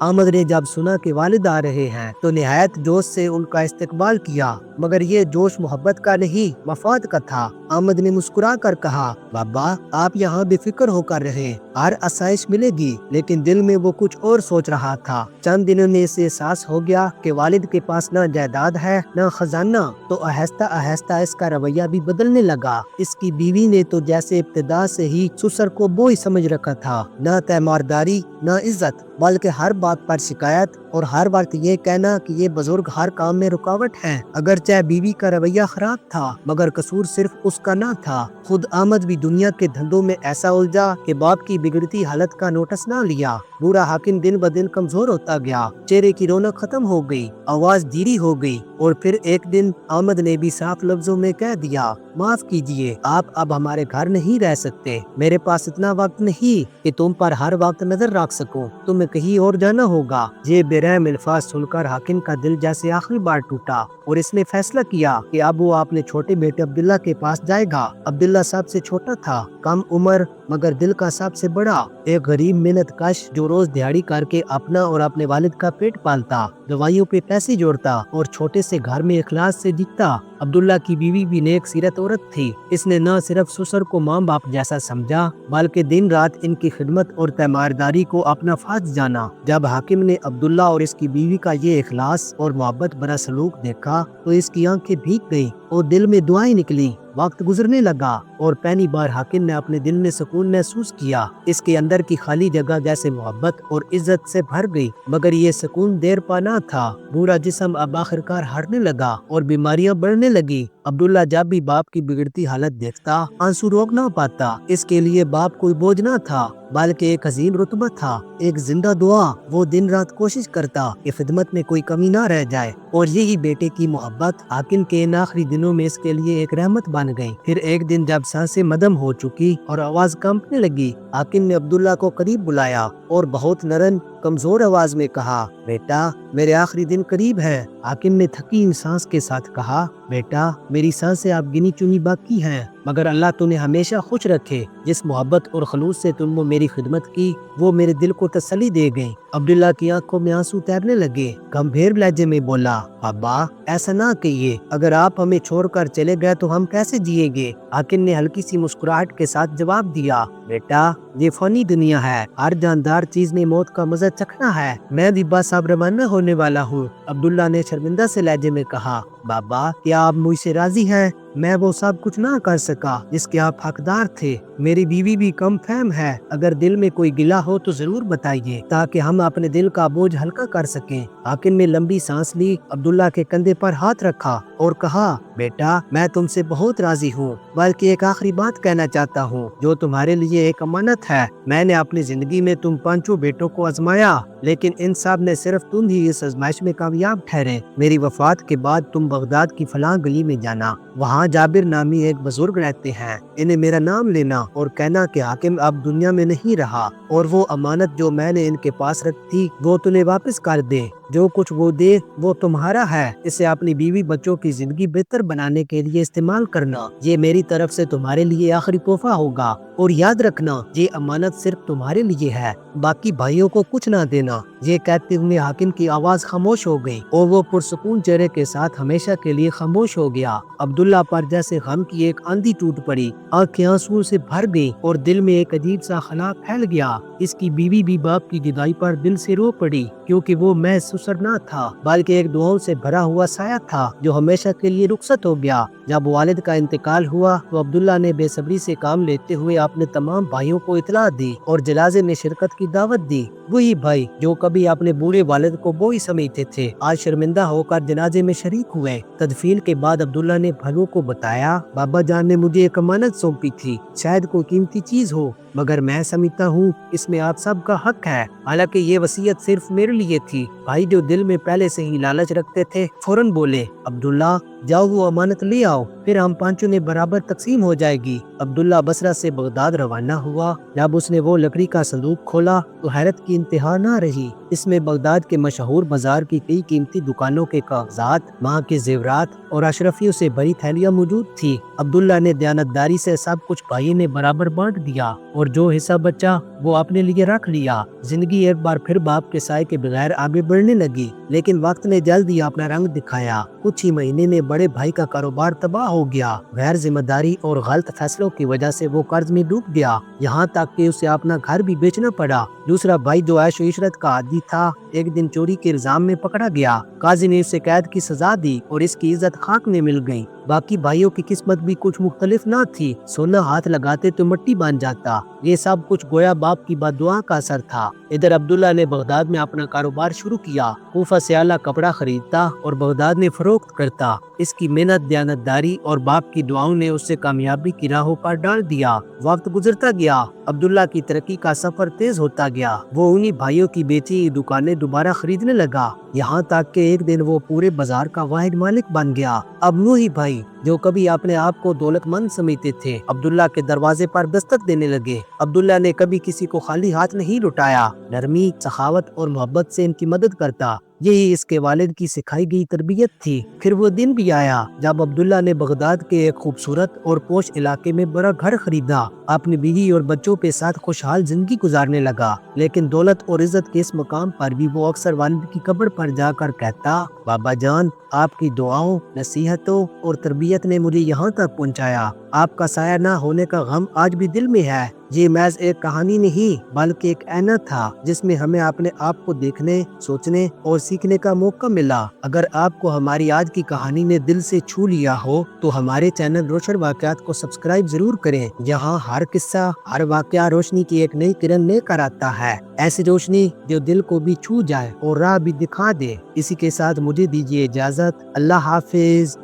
احمد نے جب سنا کہ والد آ رہے ہیں تو نہایت جوش سے ان کا استقبال کیا، مگر یہ جوش محبت کا نہیں مفاد کا تھا۔ احمد نے مسکرا کر کہا، بابا آپ یہاں بے فکر ہو کر رہے، ہر آسائش ملے گی۔ لیکن دل میں وہ کچھ اور سوچ رہا تھا۔ چند دنوں میں اسے احساس ہو گیا کہ والد کے پاس نہ جائیداد ہے نہ خزانہ، تو آہستہ آہستہ اس کا رویہ بھی بدلنے لگا۔ اس کی بیوی نے تو جیسے ابتدا سے ہی سسر کو بوئی سمجھ رکھا تھا، نہ تیمارداری نہ عزت، بلکہ ہر بات پر شکایت اور ہر وقت یہ کہنا کہ یہ بزرگ ہر کام میں رکاوٹ ہے۔ اگرچہ بیوی کا رویہ خراب تھا مگر قصور صرف اس کا نہ تھا۔ خود احمد بھی دنیا کے دھندوں میں ایسا الجھا کہ باپ کی بگڑتی حالت کا نوٹس نہ لیا۔ بوڑھا حاکم دن بدن کمزور ہوتا گیا، چہرے کی رونق ختم ہو گئی، آواز دھیری ہو گئی، اور پھر ایک دن احمد نے بھی صاف لفظوں میں کہہ دیا، معاف کیجئے، آپ اب ہمارے گھر نہیں رہ سکتے۔ میرے پاس اتنا وقت نہیں کہ تم پر ہر وقت نظر رکھ سکوں، تمہیں کہیں اور جانا ہوگا۔ یہ بے رحم الفاظ سن کر حاکم کا دل جیسے آخری بار ٹوٹا، اور اس نے فیصلہ کیا کہ اب وہ اپنے چھوٹے بیٹے عبداللہ کے پاس جائے گا۔ عبداللہ سب سے چھوٹا تھا، کم عمر مگر دل کا سب سے بڑا، ایک غریب محنت کش جو روز دیہڑی کر کے اپنا اور اپنے والد کا پیٹ پالتا، دوائیوں پہ پیسے جوڑتا اور چھوٹے سے گھر میں اخلاص سے جیتا۔ عبداللہ کی بیوی بھی نیک سیرت عورت تھی۔ اس نے نہ صرف سسر کو ماں باپ جیسا سمجھا بلکہ دن رات ان کی خدمت اور تیمارداری کو اپنا فرض جانا۔ جب حاکم نے عبداللہ اور اس کی بیوی کا یہ اخلاص اور محبت بھرا سلوک دیکھا تو اس کی آنکھیں بھیگ گئیں اور دل میں دعائیں نکلیں۔ وقت گزرنے لگا اور پہلی بار حاکم نے اپنے دل میں سکون محسوس کیا۔ اس کے اندر کی خالی جگہ جیسے محبت اور عزت سے بھر گئی، مگر یہ سکون دیر پا نہ تھا۔ بوڑھا جسم اب آخرکار ہارنے لگا اور بیماریاں بڑھنے لگی۔ عبداللہ جب بھی باپ کی بگڑتی حالت دیکھتا آنسو روک نہ پاتا۔ اس کے لیے باپ کوئی بوجھ نہ تھا بلکہ ایک عظیم رتبہ تھا، ایک زندہ دعا۔ وہ دن رات کوشش کرتا کہ خدمت میں کوئی کمی نہ رہ جائے، اور یہی بیٹے کی محبت حاکم کے ان آخری دنوں میں اس کے لیے ایک رحمت بن گئی۔ پھر ایک دن جب سانسیں مدھم ہو چکی اور آواز کانپنے لگی، حاکم نے عبداللہ کو قریب بلایا اور بہت نرم کمزور آواز میں کہا، بیٹا میرے آخری دن قریب ہے۔ حاکم نے تھکی سانس کے ساتھ کہا، بیٹا میری سانسیں اب گنی چنی باقی ہیں، مگر اللہ تمہیں ہمیشہ خوش رکھے۔ جس محبت اور خلوص سے تم نے میری خدمت کی وہ میرے دل کو تسلی دے گئی۔ عبداللہ کی آنکھوں میں آنسو تیرنے لگے، گمبھیر لہجے میں بولا، ابا ایسا نہ کہیے، اگر آپ ہمیں چھوڑ کر چلے گئے تو ہم کیسے جیئیں گے؟ حاکم نے ہلکی سی مسکراہٹ کے ساتھ جواب دیا، بیٹا یہ فانی دنیا ہے، ہر جاندار چیز نے موت کا مزہ چکھنا ہے، میں بھی بس اب روانہ ہونے والا ہوں۔ عبداللہ نے شرمندہ سے لہجے میں کہا، بابا کیا آپ مجھ سے راضی ہیں؟ میں وہ سب کچھ نہ کر سکا جس کے آپ حقدار تھے۔ میری بیوی بھی کم فہم ہے، اگر دل میں کوئی گلہ ہو تو ضرور بتائیے تاکہ ہم اپنے دل کا بوجھ ہلکا کر سکیں۔ حاکم نے لمبی سانس لی، عبداللہ کے کندھے پر ہاتھ رکھا اور کہا، بیٹا میں تم سے بہت راضی ہوں، بلکہ ایک آخری بات کہنا چاہتا ہوں جو تمہارے لیے ایک امانت ہے۔ میں نے اپنی زندگی میں تم پانچوں بیٹوں کو آزمایا، لیکن ان سب نے صرف تم ہی اس آزمائش میں کامیاب ٹھہرے۔ میری وفات کے بعد تم بغداد کی فلاں گلی میں جانا، وہاں جابر نامی ایک بزرگ رہتے ہیں، انہیں میرا نام لینا اور کہنا کہ حاکم اب دنیا میں نہیں رہا اور وہ امانت جو میں نے ان کے پاس رکھی تھی وہ تمہیں واپس کر دے۔ جو کچھ وہ دے وہ تمہارا ہے، اسے اپنی بیوی بچوں کی زندگی بہتر بنانے کے لیے استعمال کرنا۔ یہ میری طرف سے تمہارے لیے آخری تحفہ ہوگا، اور یاد رکھنا یہ امانت صرف تمہارے لیے ہے، باقی بھائیوں کو کچھ نہ دینا۔ یہ کہتے ہوئے حاکم کی آواز خاموش ہو گئی اور وہ پرسکون چہرے کے ساتھ ہمیشہ کے لیے خاموش ہو گیا۔ عبداللہ پر جیسے غم کی ایک آندھی ٹوٹ پڑی، آنکھیں آنسو سے بھر گئی اور دل میں ایک عجیب سا خلا پھیل گیا۔ اس کی بیوی بھی باپ کی جدائی پر دل سے رو پڑی، کیونکہ وہ محض سسر نہ تھا بلکہ ایک دعاؤں سے بھرا ہوا سایہ تھا جو ہمیشہ کے لیے رخصت ہو گیا۔ جب والد کا انتقال ہوا تو عبداللہ نے بے صبری سے کام لیتے ہوئے اپنے تمام بھائیوں کو اطلاع دی اور جنازے میں شرکت کی دعوت دی۔ وہی بھائی جو کبھی اپنے بوڑھے والد کو بوئی سمجھتے تھے آج شرمندہ ہو کر جنازے میں شریک ہوئے۔ تدفین کے بعد عبداللہ نے بھائیوں کو بتایا، بابا جان نے مجھے ایک امانت سونپی تھی، شاید کوئی قیمتی چیز ہو، مگر میں سمجھتا ہوں اس میں آپ سب کا حق ہے۔ حالانکہ یہ وصیت صرف میرے لیے تھی۔ بھائی جو دل میں پہلے سے ہی لالچ رکھتے تھے فوراً بولے، عبداللہ جاؤ وہ امانت لے آؤ، پھر ہم پانچوں میں برابر تقسیم ہو جائے گی۔ عبداللہ بصرہ سے بغداد روانہ ہوا۔ جب اس نے وہ لکڑی کا صندوق کھولا تو حیرت کی انتہا نہ رہی۔ اس میں بغداد کے مشہور بازار کی کئی قیمتی دکانوں کے کاغذات، وہاں کے زیورات اور اشرفیوں سے بڑی تھیلیاں موجود تھی۔ عبداللہ نے دیانتداری سے سب کچھ بھائی نے برابر بانٹ دیا اور جو حصہ بچا وہ اپنے لیے رکھ لیا۔ زندگی ایک بار پھر باپ کے سائے کے بغیر آگے بڑھنے لگی، لیکن وقت نے جلد ہی اپنا رنگ دکھایا۔ کچھ ہی مہینے میں بڑے بھائی کا کاروبار تباہ ہو گیا۔ غیر ذمہ داری اور غلط فیصلوں کی وجہ سے وہ قرض میں ڈوب گیا، یہاں تک کہ اسے اپنا گھر بھی بیچنا پڑا۔ دوسرا بھائی جو عیش و عشرت کا عادی تھا، ایک دن چوری کے الزام میں پکڑا گیا۔ قاضی نے اسے قید کی سزا دی اور اس کی عزت خاک میں مل گئی۔ باقی بھائیوں کی قسمت بھی کچھ مختلف نہ تھی۔ سونا ہاتھ لگاتے تو مٹی بن جاتا۔ یہ سب کچھ گویا باپ کی بد دعا کا اثر تھا۔ ادھر عبداللہ نے بغداد میں اپنا کاروبار شروع کیا۔ کوفہ سے اعلیٰ کپڑا خریدتا اور بغداد میں فروخت کرتا۔ اس کی محنت، دیانتداری اور باپ کی دعاؤں نے اسے کامیابی کی راہوں پر ڈال دیا۔ وقت گزرتا گیا، عبداللہ کی ترقی کا سفر تیز ہوتا گیا۔ وہ انہی بھائیوں کی بیچی ہوئی دکانیں دوبارہ خریدنے لگا، یہاں تک کہ ایک دن وہ پورے بازار کا واحد مالک بن گیا۔ اب نوحی بھائی، جو کبھی اپنے آپ کو دولت مند سمجھتے تھے، عبداللہ کے دروازے پر دستک دینے لگے۔ عبداللہ نے کبھی کسی کو خالی ہاتھ نہیں لوٹایا، نرمی، سخاوت اور محبت سے ان کی مدد کرتا۔ یہی اس کے والد کی سکھائی گئی تربیت تھی۔ پھر وہ دن بھی آیا جب عبداللہ نے بغداد کے ایک خوبصورت اور پوش علاقے میں بڑا گھر خریدا، اپنی بیوی اور بچوں کے ساتھ خوشحال زندگی گزارنے لگا۔ لیکن دولت اور عزت کے اس مقام پر بھی وہ اکثر والد کی قبر پر جا کر کہتا، بابا جان، آپ کی دعاؤں، نصیحتوں اور تربیت نے مجھے یہاں تک پہنچایا۔ آپ کا سایہ نہ ہونے کا غم آج بھی دل میں ہے۔ یہ محض ایک کہانی نہیں بلکہ ایک آئینہ تھا جس میں ہمیں اپنے آپ کو دیکھنے، سوچنے اور سیکھنے کا موقع ملا۔ اگر آپ کو ہماری آج کی کہانی نے دل سے چھو لیا ہو تو ہمارے چینل روشن واقعات کو سبسکرائب ضرور کریں۔ یہاں ہر قصہ، ہر واقعہ روشنی کی ایک نئی کرن لے کر آتا ہے، ایسی روشنی جو دل کو بھی چھو جائے اور راہ بھی دکھا دے۔ اسی کے ساتھ مجھے دیجیے اجازت۔ اللہ حافظ۔